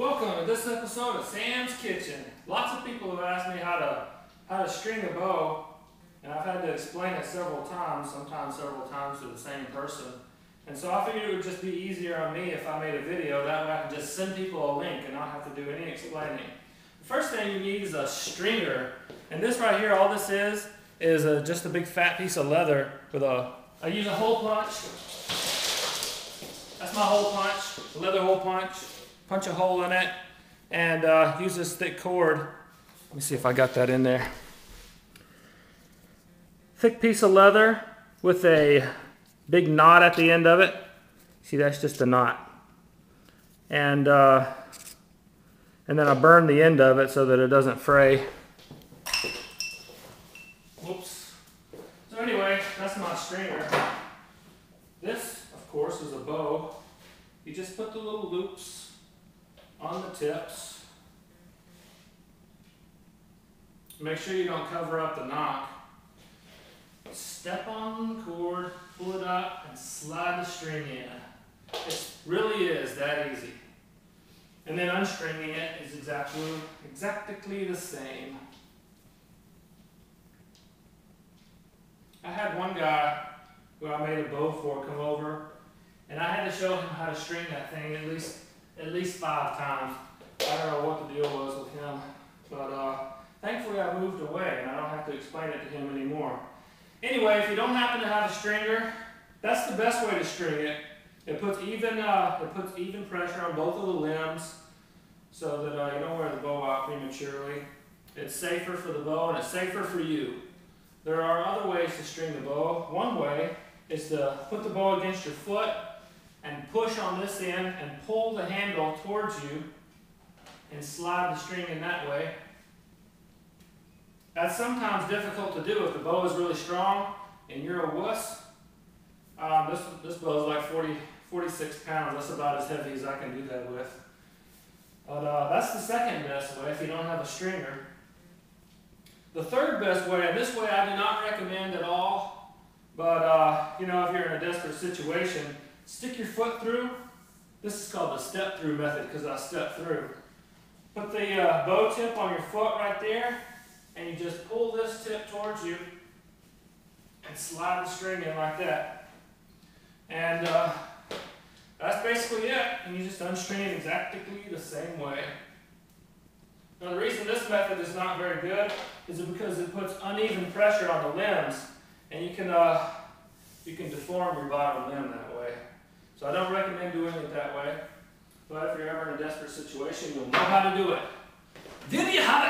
Welcome to this episode of Sam's Kitchen. Lots of people have asked me how to string a bow, and I've had to explain it several times, sometimes several times to the same person. And so I figured it would just be easier on me if I made a video, that way I can just send people a link and not have to do any explaining. The first thing you need is a stringer, and this right here, all this is just a big fat piece of leather with I use a hole punch. That's my hole punch, a leather hole punch. Punch a hole in it, and use this thick cord. Let me see if I got that in there. Thick piece of leather with a big knot at the end of it. See, that's just a knot. And then I burn the end of it so that it doesn't fray. Whoops. So anyway, that's my stringer. This, of course, is a bow. You just put the little loops on the tips. Make sure you don't cover up the knot. Step on the cord, pull it up, and slide the string in. It really is that easy. And then unstringing it is exactly the same. I had one guy who I made a bow for come over, and I had to show him how to string that thing at least 5 times. I don't know what the deal was with him, but thankfully I moved away and I don't have to explain it to him anymore. Anyway, if you don't happen to have a stringer, that's the best way to string it. It puts even pressure on both of the limbs so that you don't wear the bow out prematurely. It's safer for the bow and it's safer for you. There are other ways to string the bow. One way is to put the bow against your foot and push on this end and pull the handle towards you and slide the string in that way. That's sometimes difficult to do if the bow is really strong and you're a wuss. This bow is like 46 pounds. That's about as heavy as I can do that with. But that's the second best way if you don't have a stringer. The third best way, and this way I do not recommend at all, but you know, if you're in a desperate situation, stick your foot through. This is called the step through method because I step through. Put the bow tip on your foot right there, and you just pull this tip towards you and slide the string in like that. And that's basically it. And you just unstring it exactly the same way. Now the reason this method is not very good is because it puts uneven pressure on the limbs, and you can deform your bottom limb that way. So I don't recommend doing it that way, but if you're ever in a desperate situation, you'll know how to do it. There you have it.